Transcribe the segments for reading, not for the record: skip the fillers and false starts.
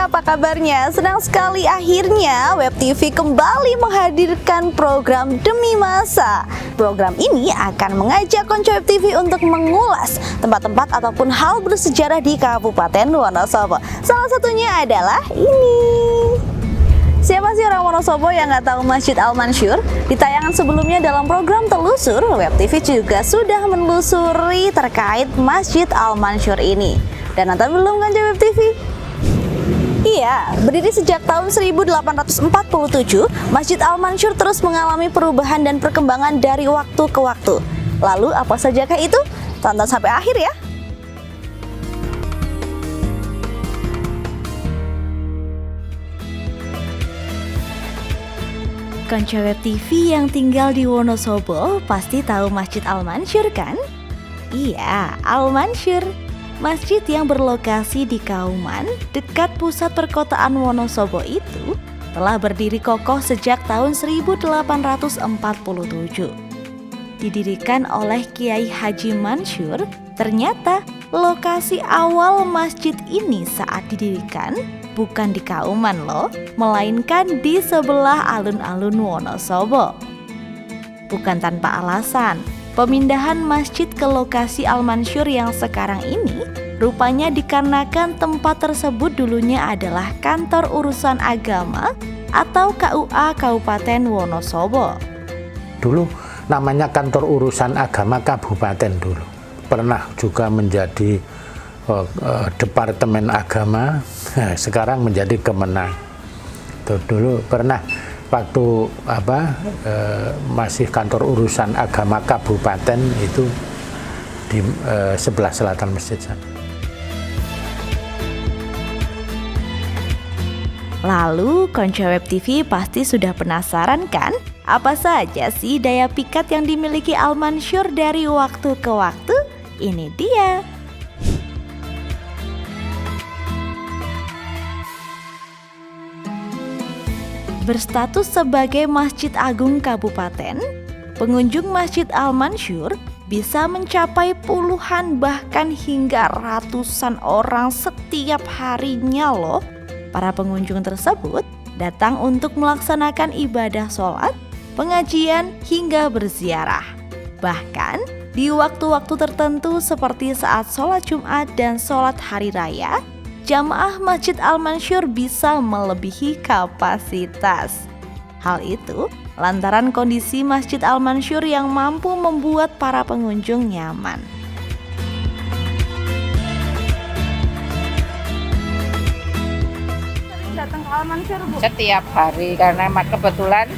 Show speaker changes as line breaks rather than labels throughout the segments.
apa kabarnya? Senang sekali akhirnya Web TV kembali menghadirkan program Demi Masa. Program ini akan mengajak Konco Web TV untuk mengulas tempat-tempat ataupun hal bersejarah di Kabupaten Wonosobo. Salah satunya adalah ini. Siapa sih orang Wonosobo yang nggak tahu Masjid Al-Mansyur? Di tayangan sebelumnya dalam program Telusur, Web TV juga sudah menelusuri terkait Masjid Al-Mansyur ini. Dan nonton belum kan Web TV? Iya, berdiri sejak tahun 1847, Masjid Al-Mansyur terus mengalami perubahan dan perkembangan dari waktu ke waktu. Lalu apa sajakah itu? Tonton sampai akhir ya! Konco Web TV yang tinggal di Wonosobo pasti tahu Masjid Al-Mansyur kan? Iya, Al-Mansyur. Masjid yang berlokasi di Kauman, dekat pusat perkotaan Wonosobo itu telah berdiri kokoh sejak tahun 1847. Didirikan oleh Kiai Haji Mansyur, ternyata lokasi awal masjid ini saat didirikan bukan di Kauman loh, melainkan di sebelah alun-alun Wonosobo. Bukan tanpa alasan, pemindahan masjid ke lokasi Al-Mansyur yang sekarang ini rupanya dikarenakan tempat tersebut dulunya adalah kantor urusan agama atau KUA Kabupaten Wonosobo.
Dulu namanya kantor urusan agama kabupaten dulu. Pernah juga menjadi departemen agama, sekarang menjadi Kemenang. Dulu pernah waktu masih kantor urusan agama kabupaten itu di sebelah selatan masjid sana.
Lalu Konco Web TV pasti sudah penasaran kan? Apa saja sih daya pikat yang dimiliki Al-Mansyur dari waktu ke waktu? Ini dia. Berstatus sebagai Masjid Agung Kabupaten, pengunjung Masjid Al-Mansyur bisa mencapai puluhan bahkan hingga ratusan orang setiap harinya loh. Para pengunjung tersebut datang untuk melaksanakan ibadah sholat, pengajian hingga berziarah. Bahkan di waktu-waktu tertentu seperti saat sholat Jumat dan sholat Hari Raya, jamaah Masjid Al-Mansyur bisa melebihi kapasitas. Hal itu lantaran kondisi Masjid Al-Mansyur yang mampu membuat para pengunjung nyaman. Sering datang ke Al-Mansyur, Bu?
Setiap hari karena kebetulan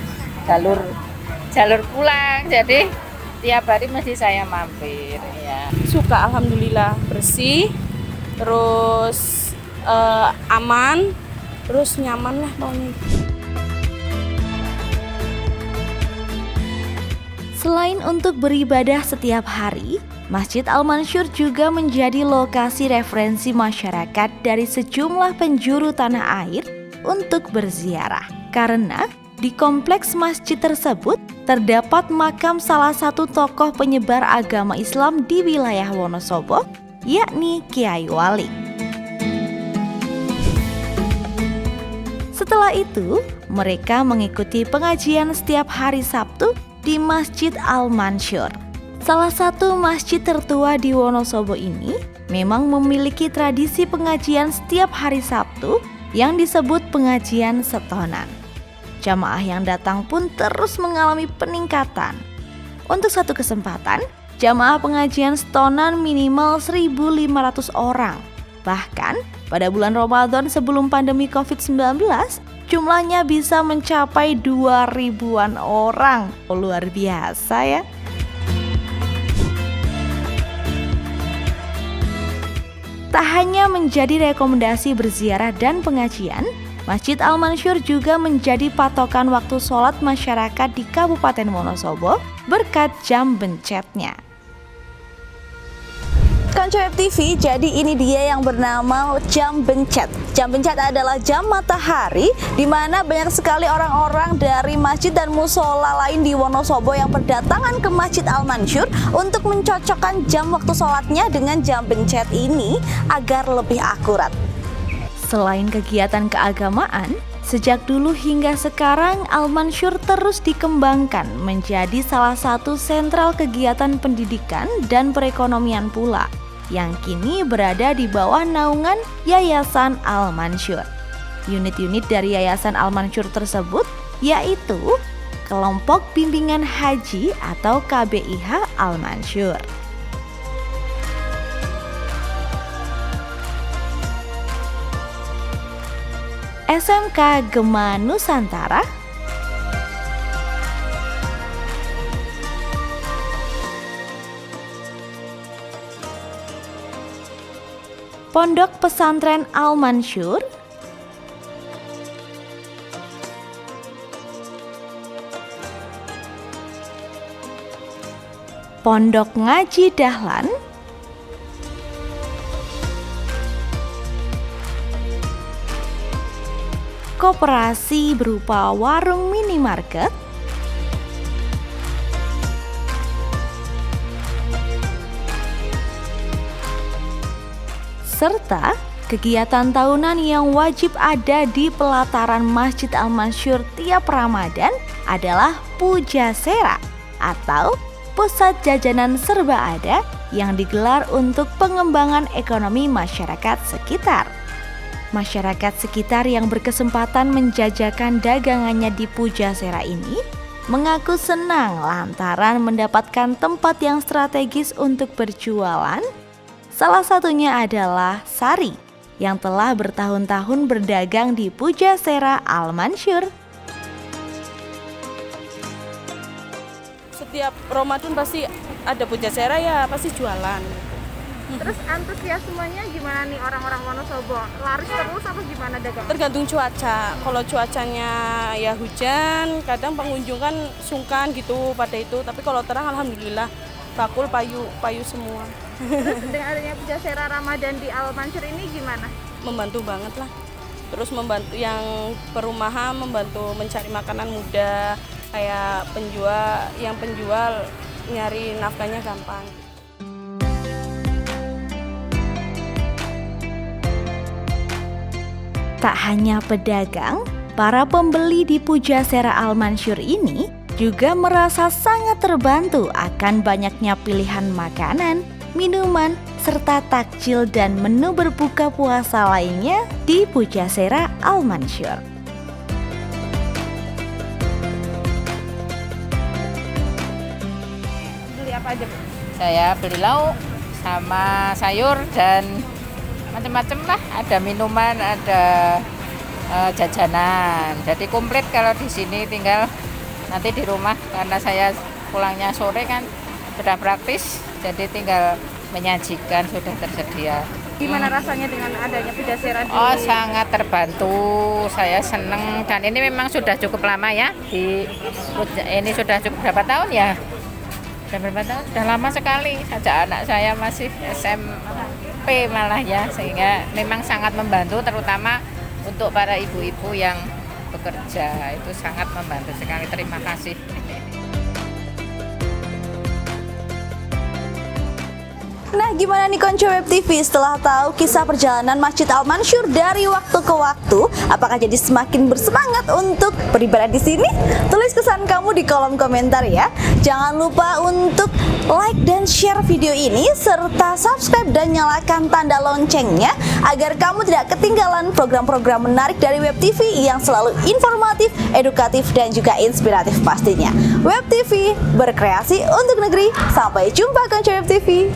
jalur pulang, jadi tiap hari mesti saya mampir ya.
Suka, alhamdulillah, bersih, terus aman, terus nyaman lah pokoknya.
Selain untuk beribadah setiap hari, Masjid Al-Mansyur juga menjadi lokasi referensi masyarakat dari sejumlah penjuru tanah air untuk berziarah. Karena di kompleks masjid tersebut terdapat makam salah satu tokoh penyebar agama Islam di wilayah Wonosobo, yakni Kiai Wali. Setelah itu, mereka mengikuti pengajian setiap hari Sabtu di Masjid Al-Mansyur. Salah satu masjid tertua di Wonosobo ini memang memiliki tradisi pengajian setiap hari Sabtu yang disebut pengajian setonan. Jamaah yang datang pun terus mengalami peningkatan. Untuk satu kesempatan, jamaah pengajian setonan minimal 1.500 orang. Bahkan pada bulan Ramadan sebelum pandemi COVID-19, jumlahnya bisa mencapai 2.000-an orang. Luar biasa ya. Tak hanya menjadi rekomendasi berziarah dan pengajian, Masjid Al-Mansyur juga menjadi patokan waktu sholat masyarakat di Kabupaten Wonosobo berkat jam bencetnya. Konco Web TV, jadi ini dia yang bernama jam bencet. Jam bencet adalah jam matahari di mana banyak sekali orang-orang dari masjid dan musola lain di Wonosobo yang berdatangan ke Masjid Al-Mansyur untuk mencocokkan jam waktu sholatnya dengan jam bencet ini agar lebih akurat. Selain kegiatan keagamaan, sejak dulu hingga sekarang Al-Mansyur terus dikembangkan menjadi salah satu sentral kegiatan pendidikan dan perekonomian pula, yang kini berada di bawah naungan Yayasan Al-Mansyur. Unit-unit dari Yayasan Al-Mansyur tersebut yaitu Kelompok Bimbingan Haji atau KBIH Al-Mansyur, SMK Gema Nusantara, Pondok Pesantren Al-Mansyur, Pondok Ngaji Dahlan, koperasi berupa warung minimarket, serta kegiatan tahunan yang wajib ada di pelataran Masjid Al-Mansyur tiap Ramadan adalah Puja Sera atau pusat jajanan serba ada yang digelar untuk pengembangan ekonomi masyarakat sekitar. Masyarakat sekitar yang berkesempatan menjajakan dagangannya di Puja Sera ini mengaku senang lantaran mendapatkan tempat yang strategis untuk berjualan. Salah satunya adalah Sari yang telah bertahun-tahun berdagang di Puja Sera Al-Mansyur.
Setiap Ramadan pasti ada Puja Sera, ya pasti jualan.
Terus antusiasmenya gimana nih orang-orang Wonosobo? Laris terus apa gimana dagang?
Tergantung cuaca. Kalau cuacanya ya hujan, kadang pengunjung kan sungkan gitu pada itu. Tapi kalau terang alhamdulillah bakul payu semua.
Terus dengan adanya Puja Sera Ramadan di Al-Mansyur ini gimana?
Membantu banget lah. Terus membantu yang perumahan, membantu mencari makanan mudah. Kayak penjual nyari nafkahnya gampang.
Tak hanya pedagang, para pembeli di Puja Sera Al-Mansyur ini juga merasa sangat terbantu akan banyaknya pilihan makanan, minuman, serta takjil dan menu berbuka puasa lainnya di Puja Sera Al-Mansyur.
Beli apa aja, Bu?
Saya beli lauk sama sayur dan macam-macam lah. Ada minuman, ada jajanan. Jadi komplit kalau di sini, tinggal nanti di rumah karena saya pulangnya sore kan sudah praktis. Jadi tinggal menyajikan sudah tersedia.
Gimana rasanya dengan adanya Puja Sera di
Oh, sangat terbantu. Saya senang dan ini memang sudah cukup lama ya. Ini sudah cukup berapa tahun ya? Sudah berapa tahun? Sudah lama sekali. Sejak anak saya masih SMP malah ya, sehingga memang sangat membantu terutama untuk para ibu-ibu yang bekerja. Itu sangat membantu sekali. Terima kasih.
Nah, gimana nih Konco Web TV setelah tahu kisah perjalanan Masjid Al-Mansyur dari waktu ke waktu? Apakah jadi semakin bersemangat untuk beribadah di sini? Tulis kesan kamu di kolom komentar ya. Jangan lupa untuk like dan share video ini serta subscribe dan nyalakan tanda loncengnya agar kamu tidak ketinggalan program-program menarik dari Web TV yang selalu informatif, edukatif dan juga inspiratif pastinya. Web TV berkreasi untuk negeri. Sampai jumpa Konco Web TV.